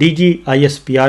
DGISPR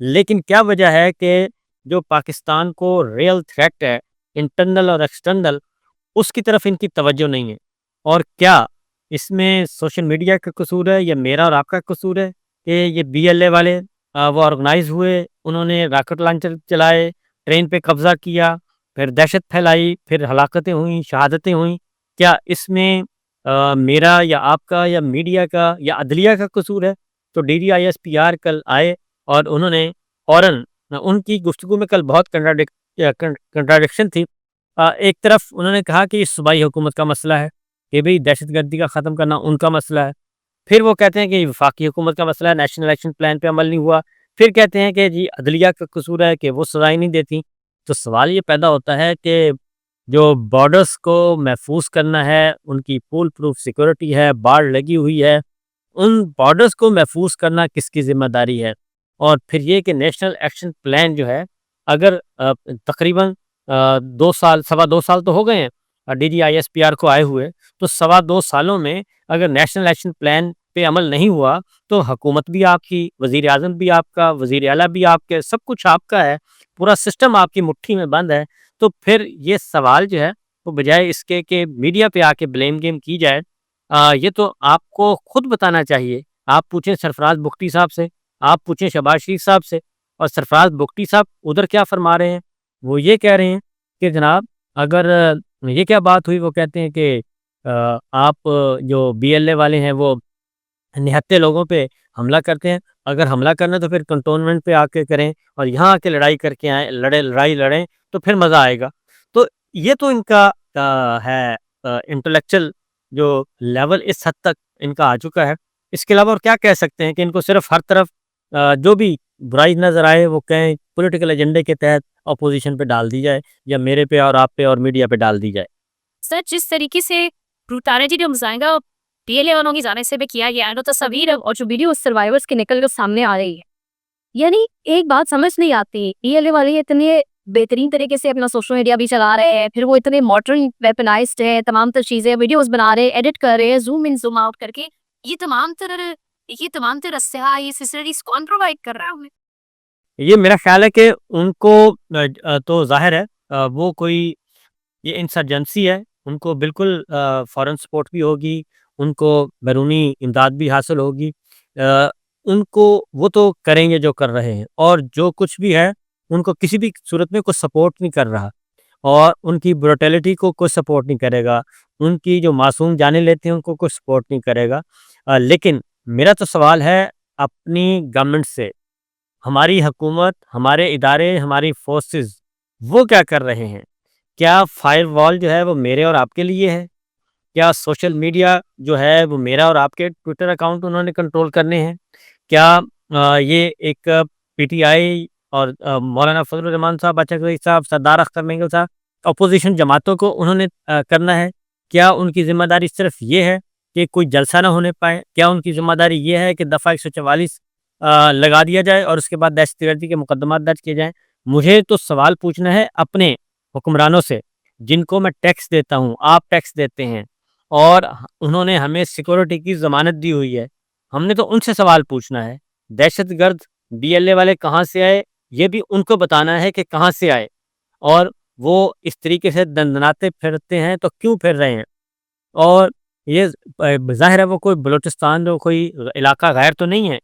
لیکن کیا وجہ ہے کہ جو پاکستان کو ریئل تھریٹ ہے انٹرنل اور ایکسٹرنل، اس کی طرف ان کی توجہ نہیں ہے؟ اور کیا اس میں سوشل میڈیا کا قصور ہے یا میرا اور آپ کا قصور ہے کہ یہ بی ایل اے والے وہ آرگنائز ہوئے، انہوں نے راکٹ لانچر چلائے، ٹرین پہ قبضہ کیا، پھر دہشت پھیلائی، پھر ہلاکتیں ہوئیں، شہادتیں ہوئیں؟ کیا اس میں میرا یا آپ کا یا میڈیا کا یا عدلیہ کا قصور ہے؟ تو D D I S P are کل آئے اور انہوں نے فوراً، ان کی گفتگو میں کل بہت کنٹراڈکشن تھی۔ ایک طرف انہوں نے کہا کہ یہ صوبائی حکومت کا مسئلہ ہے، کہ بھئی دہشت گردی کا ختم کرنا ان کا مسئلہ ہے۔ پھر وہ کہتے ہیں کہ یہ وفاقی حکومت کا مسئلہ ہے، نیشنل ایکشن پلان پہ عمل نہیں ہوا۔ پھر کہتے ہیں کہ جی عدلیہ کا قصور ہے کہ وہ سزائیں نہیں دیتی۔ تو سوال یہ پیدا ہوتا ہے کہ جو بارڈرز کو محفوظ کرنا ہے، ان کی پول پروف سیکورٹی ہے، باڑ لگی ہوئی ہے، ان بارڈرز کو محفوظ کرنا کس کی ذمہ داری ہے؟ اور پھر یہ کہ نیشنل ایکشن پلان جو ہے، اگر تقریباً 2 سال، 2.25 سال تو ہو گئے ہیں D G I S P R کو آئے ہوئے، تو 2.25 سالوں میں اگر نیشنل ایکشن پلان پہ عمل نہیں ہوا تو حکومت بھی آپ کی، وزیر اعظم بھی آپ کا، وزیر اعلیٰ بھی آپ کے، سب کچھ آپ کا ہے، پورا سسٹم آپ کی مٹھی میں بند ہے۔ تو پھر یہ سوال جو ہے وہ بجائے اس کے کہ میڈیا پہ آ کے بلیم گیم کی جائے، یہ تو آپ کو خود بتانا چاہیے۔ آپ پوچھیں سرفراز بگٹی صاحب سے، آپ پوچھیں شہباز شریف صاحب سے، اور سرفراز بگٹی صاحب ادھر کیا فرما رہے ہیں؟ وہ یہ کہہ رہے ہیں کہ جناب اگر یہ کیا بات ہوئی، وہ کہتے ہیں کہ آپ جو بی ایل اے والے ہیں وہ نہتے لوگوں پہ حملہ کرتے ہیں، اگر حملہ کرنا تو پھر کنٹونمنٹ پہ آ کے کریں اور یہاں آ کے لڑائی کر کے آئیں، لڑائی لڑیں تو پھر مزہ آئے گا۔ تو یہ تو ان کا ہے انٹلیکچل جو لیول اس حد تک ان کا آ چکا ہے۔ اس کے علاوہ اور کیا کہہ سکتے ہیں کہ ان کو صرف ہر طرف جو بھی برائی نظر آئے وہ کہیں پولیٹیکل ایجنڈے کے تحت اپوزیشن پہ ڈال دی جائے، یا میرے پہ اور آپ پہ اور میڈیا پہ ڈال دی جائے۔ سر جس طریقے سے بروٹالٹی جو مظاہرہ ڈی ایل اے والوں کی جانب سے بھی کیا گیا ہے، جو تصاویر اور جو ویڈیو سروائیورس کے نکل کر سامنے آ رہی ہے، یعنی ایک بات سمجھ نہیں آتی، ڈی ایل اے والے اتنے بہترین طریقے سے اپنا سوشل میڈیا بھی چلا رہے ہیں، پھر وہ اتنے ماڈرن ویپنائزڈ ہے، تمام تر چیزیں ویڈیوز بنا رہے ہیں، ایڈٹ کر رہے ہیں، زوم ان زوم آؤٹ کر کے، یہ تمام تر اسلحہ، یہ فیسلٹیز کون پرووائڈ کر رہا ہے ہمیں؟ یہ میرا خیال ہے کہ ان کو تو ظاہر ہے وہ کوئی یہ انسرجنسی ہے، ان کو بالکل فورن سپورٹ بھی ہوگی، ان کو بیرونی امداد بھی حاصل ہوگی، ان کو وہ تو کریں گے جو کر رہے ہیں، اور جو کچھ بھی ہے ان کو کسی بھی صورت میں کوئی سپورٹ نہیں کر رہا، اور ان کی بروٹیلٹی کو کوئی سپورٹ نہیں کرے گا، ان کی جو معصوم جانیں لیتے ہیں ان کو کوئی سپورٹ نہیں کرے گا۔ لیکن میرا تو سوال ہے اپنی گورنمنٹ سے، ہماری حکومت، ہمارے ادارے، ہماری فورسز وہ کیا کر رہے ہیں؟ کیا فائر وال جو ہے وہ میرے اور آپ کے لیے ہے؟ کیا سوشل میڈیا جو ہے وہ میرا اور آپ کے ٹویٹر اکاؤنٹ انہوں نے کنٹرول کرنے ہیں؟ کیا یہ ایک پی ٹی آئی اور مولانا فضل الرحمان صاحب، بچہ قدیر صاحب، سردار اختر مینگل صاحب، اپوزیشن جماعتوں کو انہوں نے کرنا ہے؟ کیا ان کی ذمہ داری صرف یہ ہے کہ کوئی جلسہ نہ ہونے پائے؟ کیا ان کی ذمہ داری یہ ہے کہ دفعہ 144 لگا دیا جائے اور اس کے بعد دہشت گردی کے مقدمات درج کیے جائیں؟ مجھے تو سوال پوچھنا ہے اپنے حکمرانوں سے، جن کو میں ٹیکس دیتا ہوں، آپ ٹیکس دیتے ہیں، اور انہوں نے ہمیں سیکورٹی کی ضمانت دی ہوئی ہے، ہم نے تو ان سے سوال پوچھنا ہے۔ دہشت گرد بی ایل اے والے کہاں سے آئے، یہ بھی ان کو بتانا ہے کہ کہاں سے آئے، اور وہ اس طریقے سے دندناتے پھرتے ہیں تو کیوں پھر رہے ہیں؟ اور یہ ظاہر ہے وہ کوئی بلوچستان جو کوئی علاقہ غیر تو نہیں ہے،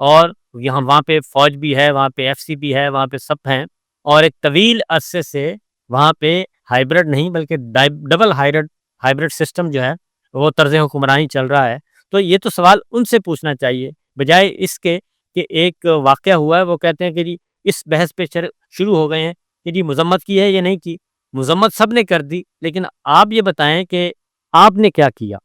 اور یہاں وہاں پہ فوج بھی ہے، وہاں پہ ایف سی بھی ہے، وہاں پہ سب ہیں، اور ایک طویل عرصے سے وہاں پہ ہائیبرڈ نہیں بلکہ ڈبل ہائیبرڈ سسٹم جو ہے وہ طرز حکمرانی چل رہا ہے۔ تو یہ تو سوال ان سے پوچھنا چاہیے، بجائے اس کے کہ ایک واقعہ ہوا ہے وہ کہتے ہیں کہ جی اس بحث پہ شروع ہو گئے ہیں کہ جی مذمت کی ہے یا نہیں کی۔ مذمت سب نے کر دی، لیکن آپ یہ بتائیں کہ آپ نے کیا کیا؟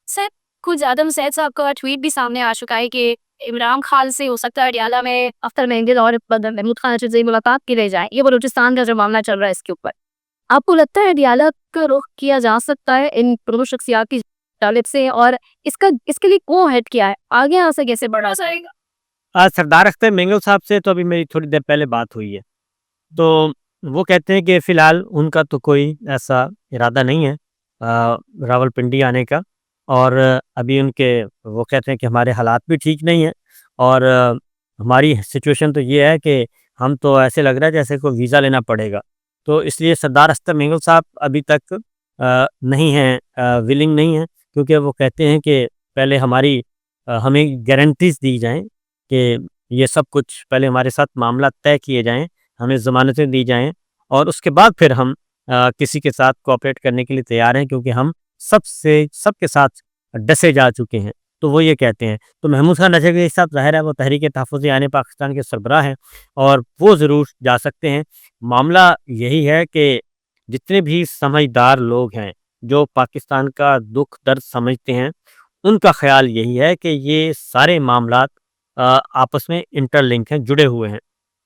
سر خود آدم سید صاحب کا ٹویٹ بھی سامنے آ چکا ہے کہ عمران خان سے ہو سکتا ہے اڈیالہ میں اختر مینگل اور محمود خان سے ملاقات کی رہ جائے، یہ بلوچستان کا جو معاملہ چل رہا ہے اس کے اوپر آپ کو لگتا ہے اڈیالہ کا رخ کیا جا سکتا ہے ان دونوں شخصیات کی جانب سے، اور اس کے لیے کون ہیڈ کیا ہے، آگے یہاں سے کیسے بڑھا جائے گا؟ سردار اختر مینگل صاحب سے تو ابھی میری تھوڑی دیر پہلے بات ہوئی ہے، تو وہ کہتے ہیں کہ فی الحال ان کا تو کوئی ایسا ارادہ نہیں ہے راول پنڈی آنے کا، اور ابھی ان کے وہ کہتے ہیں کہ ہمارے حالات بھی ٹھیک نہیں ہیں، اور ہماری سچویشن تو یہ ہے کہ ہم تو ایسے لگ رہا ہے جیسے کوئی ویزا لینا پڑے گا. تو اس لیے سردار اسد مینگل صاحب ابھی تک نہیں ہیں، ولنگ نہیں ہیں، کیونکہ وہ کہتے ہیں کہ پہلے ہمیں گارنٹیز دی جائیں کہ یہ سب کچھ پہلے ہمارے ساتھ معاملات طے کیے جائیں، ہمیں ضمانتیں دی جائیں، اور اس کے بعد پھر ہم کسی کے ساتھ کوآپریٹ کرنے کے لیے تیار ہیں، کیونکہ ہم سب کے ساتھ ڈسے جا چکے ہیں. تو وہ یہ کہتے ہیں. تو محمود خان رضوی صاحب ظاہر ہے وہ تحریک تحفظ آئین پاکستان کے سربراہ ہیں اور وہ ضرور جا سکتے ہیں. معاملہ یہی ہے کہ جتنے بھی سمجھدار لوگ ہیں جو پاکستان کا دکھ درد سمجھتے ہیں، ان کا خیال یہی ہے کہ یہ سارے معاملات آپس میں انٹر لنک ہیں، جڑے ہوئے ہیں.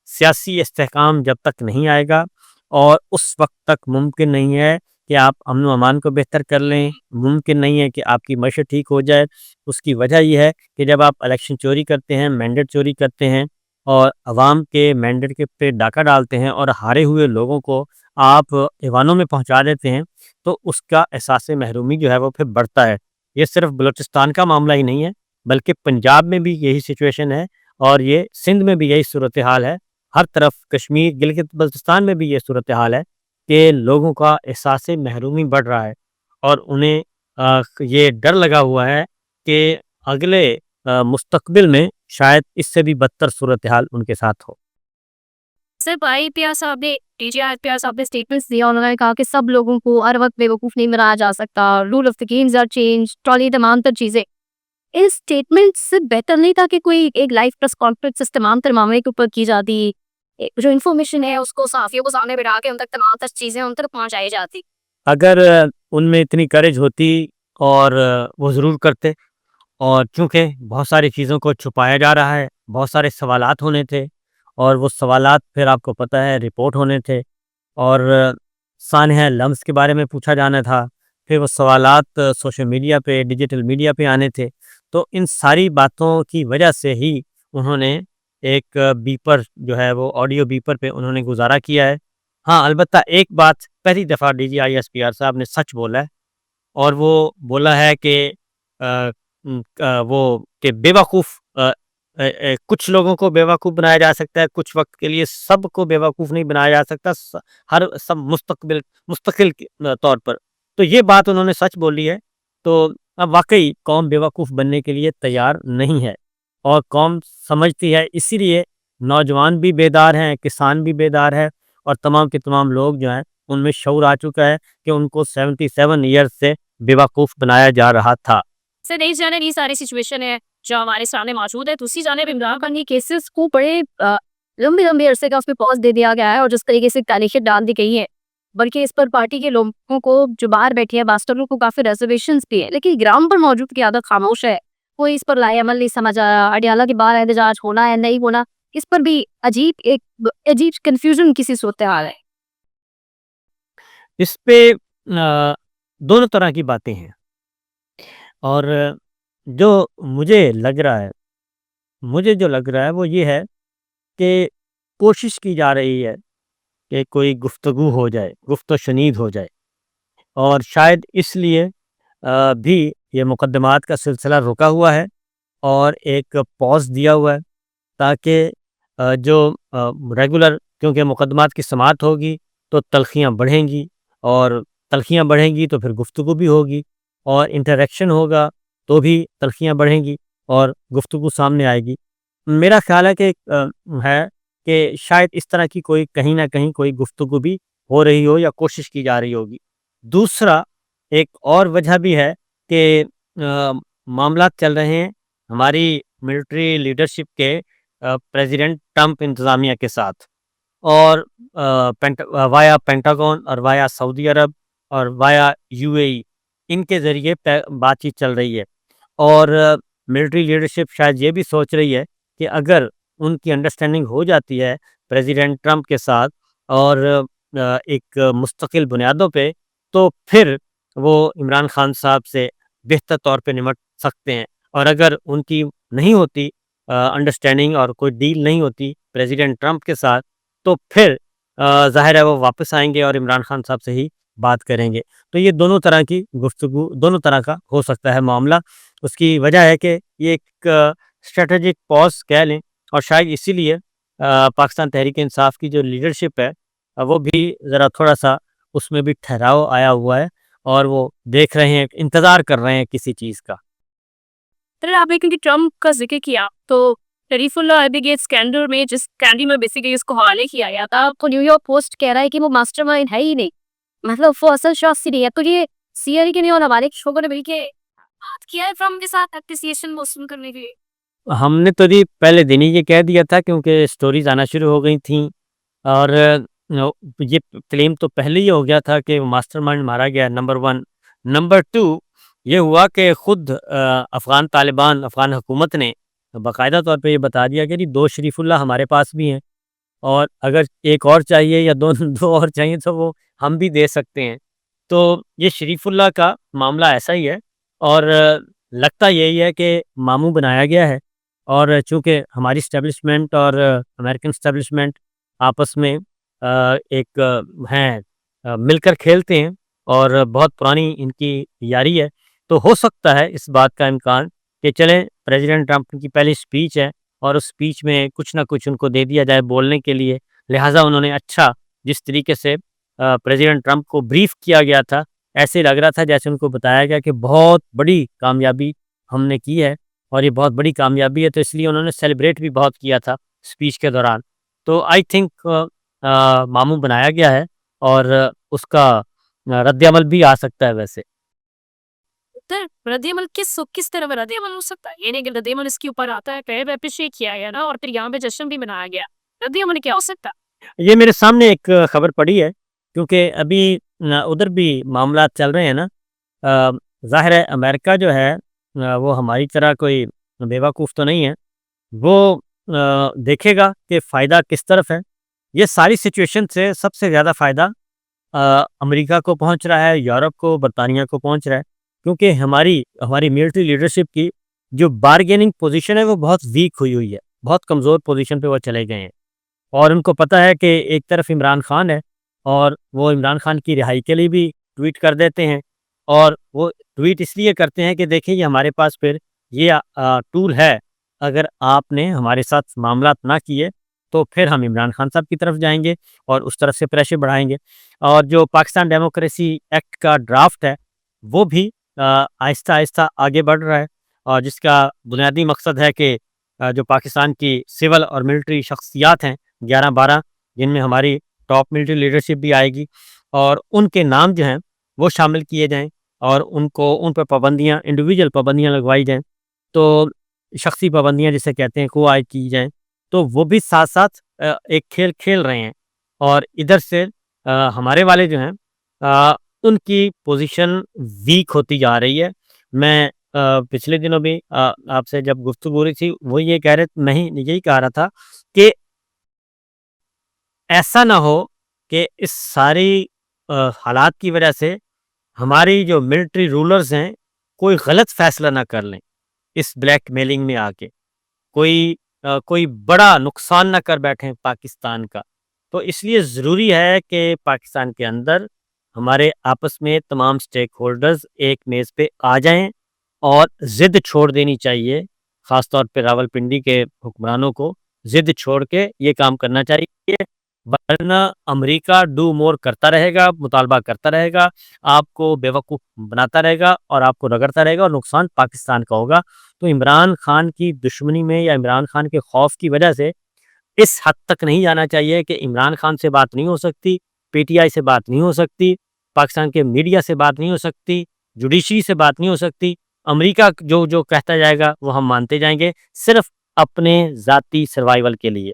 سیاسی استحکام جب تک نہیں آئے گا اور اس وقت تک ممکن نہیں ہے کہ آپ امن و امان کو بہتر کر لیں، ممکن نہیں ہے کہ آپ کی معیشت ٹھیک ہو جائے. اس کی وجہ یہ ہے کہ جب آپ الیکشن چوری کرتے ہیں، مینڈیٹ چوری کرتے ہیں اور عوام کے مینڈیٹ کے پہ ڈاکہ ڈالتے ہیں اور ہارے ہوئے لوگوں کو آپ ایوانوں میں پہنچا دیتے ہیں، تو اس کا احساس محرومی جو ہے وہ پھر بڑھتا ہے. یہ صرف بلوچستان کا معاملہ ہی نہیں ہے، بلکہ پنجاب میں بھی یہی سچویشن ہے، اور یہ سندھ میں بھی یہی صورتحال ہے. ہر طرف کشمیر، گلگت بلتستان میں بھی یہ صورتحال ہے کہ لوگوں کا احساس محرومی بڑھ رہا ہے، اور انہیں یہ ڈر لگا ہوا ہے کہ اگلے مستقبل میں شاید اس سے بھی بدتر صورتحال ان کے ساتھ ہو. صرف آئی پی آر صاحب نے ڈی جی آئی پی آر صاحب نے اسٹیٹمنٹس دیا، انہوں نے کہا کہ سب لوگوں کو ہر وقت بیوقوف نہیں بنایا جا سکتا، rule of the games are change, ٹرالی تمام تر چیزیں. اس اسٹیٹمنٹ سے بہتر نہیں تھا کہ کوئی ایک لائیو پریس کانفرنس اس تمام تر معاملے کے اوپر کی جاتی، جو انفارمیشن ہے اس کو صحافیوں کو سامنے بٹھا کے ان تک تمام تر چیزیں ان تک پہنچائی جاتی. اگر ان میں اتنی کریج ہوتی اور وہ ضرور کرتے، اور چونکہ بہت ساری چیزوں کو چھپایا جا رہا ہے، بہت سارے سوالات ہونے تھے، اور وہ سوالات پھر آپ کو پتہ ہے رپورٹ ہونے تھے، اور سانحہ لمس کے بارے میں پوچھا جانا تھا، پھر وہ سوالات سوشل میڈیا پہ، ڈیجیٹل میڈیا پہ آنے تھے. تو ان ساری باتوں کی وجہ سے ہی انہوں نے ایک بیپر جو ہے وہ آڈیو بیپر پہ انہوں نے گزارا کیا ہے. ہاں البتہ ایک بات پہلی دفعہ D G I S P R صاحب نے سچ بولا ہے، اور وہ بولا ہے کہ وہ کہ بیوقوف کچھ لوگوں کو بیوقوف بنایا جا سکتا ہے، کچھ وقت کے لیے سب کو بیوقوف نہیں بنایا جا سکتا، سب مستقل طور پر. تو یہ بات انہوں نے سچ بولی ہے. تو اب واقعی قوم بیوقوف بننے کے لیے تیار نہیں ہے، اور قوم سمجھتی ہے، اسی لیے نوجوان بھی بیدار ہیں، کسان بھی بیدار ہے، اور تمام کے تمام لوگ جو ہیں ان میں شعور آ چکا ہے کہ ان کو 77 ایئر سے بیوقوف بنایا جا رہا تھا. سے نہیں جانے یہ ساری سچویشن ہے جو ہمارے سامنے موجود ہے. دوسری جانب عمران خان کی کیسز کو بڑے لمبے عرصے کا اس پہ پاز دے دیا گیا ہے، اور جس طریقے سے تاریخیں ڈال دی گئی ہیں، بلکہ اس پر پارٹی کے لوگوں کو جو باہر بیٹھے ہیں باستروں کو کافی ریزرویشنز بھی ہیں، لیکن گراؤنڈ پر موجود قیادت خاموش ہے. کوئی اس پر لائے عمل نہیں سمجھ آیا. اڈیالہ کے بعد احتجاج ہونا ہے نہیں ہونا، اس پر بھی عجیب کنفیوژن کسی صورتحال ہے. اس پہ دونوں طرح کی باتیں ہیں، اور جو مجھے جو لگ رہا ہے وہ یہ ہے کہ کوشش کی جا رہی ہے کہ کوئی گفتگو ہو جائے، گفت و شنید ہو جائے، اور شاید اس لیے بھی یہ مقدمات کا سلسلہ رکا ہوا ہے اور ایک پاز دیا ہوا ہے، تاکہ جو ریگولر، کیونکہ مقدمات کی سماعت ہوگی تو تلخیاں بڑھیں گی، اور تلخیاں بڑھیں گی تو پھر گفتگو بھی ہوگی، اور انٹریکشن ہوگا تو بھی تلخیاں بڑھیں گی اور گفتگو سامنے آئے گی. میرا خیال ہے کہ شاید اس طرح کی کوئی کہیں نہ کہیں کوئی گفتگو بھی ہو رہی ہو یا کوشش کی جا رہی ہوگی. دوسرا ایک اور وجہ بھی ہے کہ معاملات چل رہے ہیں ہماری ملٹری لیڈرشپ کے پریزیڈنٹ ٹرمپ انتظامیہ کے ساتھ، اور وایا پینٹاگون اور وایا سعودی عرب اور وایا یو اے ای، ان کے ذریعے بات چیت چل رہی ہے. اور ملٹری لیڈرشپ شاید یہ بھی سوچ رہی ہے کہ اگر ان کی انڈرسٹینڈنگ ہو جاتی ہے پریزیڈنٹ ٹرمپ کے ساتھ اور ایک مستقل بنیادوں پہ، تو پھر وہ عمران خان صاحب سے بہتر طور پہ نمٹ سکتے ہیں. اور اگر ان کی نہیں ہوتی انڈرسٹینڈنگ اور کوئی ڈیل نہیں ہوتی پریزیڈنٹ ٹرمپ کے ساتھ، تو پھر ظاہر ہے وہ واپس آئیں گے اور عمران خان صاحب سے ہی بات کریں گے. تو یہ دونوں طرح کی گفتگو، دونوں طرح کا ہو سکتا ہے معاملہ. اس کی وجہ ہے کہ یہ ایک اسٹریٹجک پاز کہہ لیں، اور شاید اسی لیے پاکستان تحریک انصاف کی جو لیڈرشپ ہے وہ بھی ذرا تھوڑا سا اس میں بھی ٹھہراؤ آیا ہوا ہے، اور وہ دیکھ رہے ہیں، انتظار کر رہے ہیں کسی چیز کا۔ سر آپ نے کیونکہ ٹرمپ کا ذکر کیا تو شریف اللہ ایبی گیٹ اسکینڈل میں جس اسکینڈل میں بیسیکلی اس کو حوالے کیا گیا تھا تو نیو یارک پوسٹ کہہ رہا ہے کہ وہ ماسٹر مائنڈ ہے ہی نہیں، مطلب وہ اصل شخص ہی نہیں ہے۔ تو یہ سی آئی کے نہیں اور ہمارے شعبوں نے مل کے بات کیا ہے ٹرمپ کے ساتھ اپریسیشن موصول کرنے کے لیے؟ ہم نے تو جی پہلے دن ہی یہ کہہ دیا تھا، کیونکہ سٹوریز آنا شروع ہو گئی تھیں، اور یہ کلیم تو پہلے ہی ہو گیا تھا کہ ماسٹر مائنڈ مارا گیا، نمبر 1۔ نمبر 2 یہ ہوا کہ خود افغان طالبان، افغان حکومت نے باقاعدہ طور پہ یہ بتا دیا کہ جی 2 شریف اللہ ہمارے پاس بھی ہیں، اور اگر ایک اور چاہیے یا دو اور چاہیے تو وہ ہم بھی دے سکتے ہیں۔ تو یہ شریف اللہ کا معاملہ ایسا ہی ہے، اور لگتا یہی ہے کہ ماموں بنایا گیا ہے، اور چونکہ ہماری اسٹیبلشمنٹ اور امریکن اسٹیبلشمنٹ آپس میں ایک ہیں، مل کر کھیلتے ہیں، اور بہت پرانی ان کی یاری ہے، تو ہو سکتا ہے اس بات کا امکان کہ چلیں پریزیڈنٹ ٹرمپ کی پہلی سپیچ ہے، اور اس سپیچ میں کچھ نہ کچھ ان کو دے دیا جائے بولنے کے لیے، لہٰذا انہوں نے اچھا جس طریقے سے پریزیڈنٹ ٹرمپ کو بریف کیا گیا تھا، ایسے لگ رہا تھا جیسے ان کو بتایا گیا کہ بہت بڑی کامیابی ہم نے کی ہے، اور یہ بہت بڑی کامیابی ہے، تو اس لیے انہوں نے سیلیبریٹ بھی بہت کیا تھا سپیچ کے دوران۔ تو آئی تھنک ماموں بنایا گیا ہے، اور اس کا رد عمل بھی آ سکتا ہے ویسے۔ سر رد عمل کس طرح رد عمل ہو سکتا ہے؟ یہ نہیں کہ رد عمل اس کے اوپر آتا ہے پہلے اپریشیٹ کیا گیا نا، اور پھر یہاں پہ جشن بھی منایا گیا، رد عمل کیا ہو سکتا ہے؟ یہ میرے سامنے ایک خبر پڑی ہے، کیونکہ ابھی ادھر بھی معاملات چل رہے ہیں نا۔ ظاہر ہے امریکہ جو ہے وہ ہماری طرح کوئی بیوقوف تو نہیں ہے، وہ دیکھے گا کہ فائدہ کس طرف ہے۔ یہ ساری سچویشن سے سب سے زیادہ فائدہ امریکہ کو پہنچ رہا ہے، یورپ کو، برطانیہ کو پہنچ رہا ہے، کیونکہ ہماری ملٹری لیڈرشپ کی جو بارگیننگ پوزیشن ہے وہ بہت ویک ہوئی ہے، بہت کمزور پوزیشن پہ وہ چلے گئے ہیں، اور ان کو پتہ ہے کہ ایک طرف عمران خان ہے، اور وہ عمران خان کی رہائی کے لیے بھی ٹویٹ کر دیتے ہیں، اور وہ ٹویٹ اس لیے کرتے ہیں کہ دیکھیں یہ ہمارے پاس پھر یہ ٹول ہے، اگر آپ نے ہمارے ساتھ معاملات نہ کیے تو پھر ہم عمران خان صاحب کی طرف جائیں گے اور اس طرف سے پریشر بڑھائیں گے۔ اور جو پاکستان ڈیموکریسی ایکٹ کا ڈرافٹ ہے وہ بھی آہستہ آہستہ آگے بڑھ رہا ہے، اور جس کا بنیادی مقصد ہے کہ جو پاکستان کی سول اور ملٹری شخصیات ہیں 11-12، جن میں ہماری ٹاپ ملٹری لیڈرشپ بھی آئے گی، اور ان کے نام جو ہیں وہ شامل کیے جائیں، اور ان پہ پابندیاں، انڈیویجول پابندیاں لگوائی جائیں، تو شخصی پابندیاں جسے کہتے ہیں وہ عائد کی جائیں، تو وہ بھی ساتھ ساتھ ایک کھیل کھیل رہے ہیں، اور ادھر سے ہمارے والے جو ہیں ان کی پوزیشن ویک ہوتی جا رہی ہے۔ میں پچھلے دنوں بھی آپ سے جب گفتگو ہو رہی تھی وہ یہ کہہ رہے، میں یہی کہہ رہا تھا کہ ایسا نہ ہو کہ اس ساری حالات کی وجہ سے ہماری جو ملٹری رولرز ہیں کوئی غلط فیصلہ نہ کر لیں، اس بلیک میلنگ میں آ کے کوئی بڑا نقصان نہ کر بیٹھیں پاکستان کا۔ تو اس لیے ضروری ہے کہ پاکستان کے اندر ہمارے آپس میں تمام سٹیک ہولڈرز ایک میز پہ آ جائیں، اور ضد چھوڑ دینی چاہیے، خاص طور پہ راول پنڈی کے حکمرانوں کو ضد چھوڑ کے یہ کام کرنا چاہیے، ورنہ امریکہ ڈو مور کرتا رہے گا، مطالبہ کرتا رہے گا، آپ کو بیوقوف بناتا رہے گا، اور آپ کو رگڑتا رہے گا، اور نقصان پاکستان کا ہوگا۔ تو عمران خان کی دشمنی میں یا عمران خان کے خوف کی وجہ سے اس حد تک نہیں جانا چاہیے کہ عمران خان سے بات نہیں ہو سکتی، پی ٹی آئی سے بات نہیں ہو سکتی، پاکستان کے میڈیا سے بات نہیں ہو سکتی، جوڈیشری سے بات نہیں ہو سکتی، امریکہ جو کہتا جائے گا وہ ہم مانتے جائیں گے، صرف اپنے ذاتی سروائیول کے لیے۔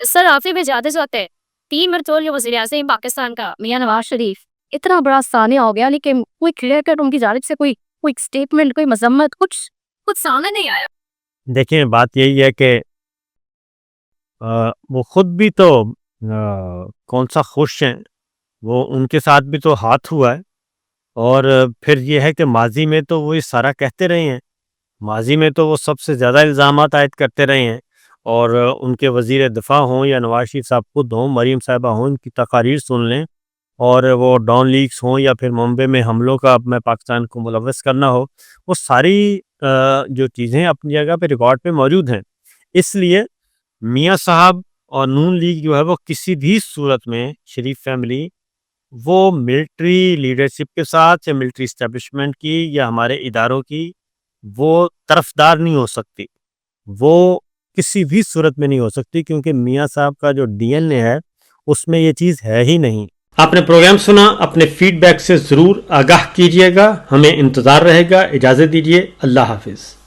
سر آخر میں جاتے جاتے 3 مرتبہ وزیر اعظم پاکستان کا میاں نواز شریف اتنا بڑا سانیہ ہو گیا، لیکن کوئی کلیئر کٹ ان کی جانب سے کوئی اسٹیٹمنٹ، کوئی مذمت، کچھ سامنے نہیں آیا۔ دیکھیں بات یہی ہے کہ وہ خود بھی تو کون سا خوش ہیں، وہ ان کے ساتھ بھی تو ہاتھ ہوا ہے، اور پھر یہ ہے کہ ماضی میں تو وہ یہ سارا کہتے رہے ہیں، ماضی میں تو وہ سب سے زیادہ الزامات عائد کرتے رہے ہیں، اور ان کے وزیر دفاع ہوں یا نواز شریف صاحب خود ہوں، مریم صاحبہ ہوں، ان کی تقاریر سن لیں، اور وہ ڈان لیکس ہوں یا پھر ممبئی میں حملوں کا میں پاکستان کو ملوث کرنا ہو، وہ ساری جو چیزیں اپنی جگہ پہ ریکارڈ پہ موجود ہیں۔ اس لیے میاں صاحب اور نون لیگ جو ہے وہ کسی بھی صورت میں شریف فیملی وہ ملٹری لیڈرشپ کے ساتھ یا ملٹری اسٹیبلشمنٹ کی یا ہمارے اداروں کی وہ طرفدار نہیں ہو سکتی، وہ کسی بھی صورت میں نہیں ہو سکتی، کیونکہ میاں صاحب کا جو ڈی این اے ہے اس میں یہ چیز ہے ہی نہیں۔ آپ نے پروگرام سنا، اپنے فیڈ بیک سے ضرور آگاہ کیجیے گا، ہمیں انتظار رہے گا۔ اجازت دیجیے، اللہ حافظ۔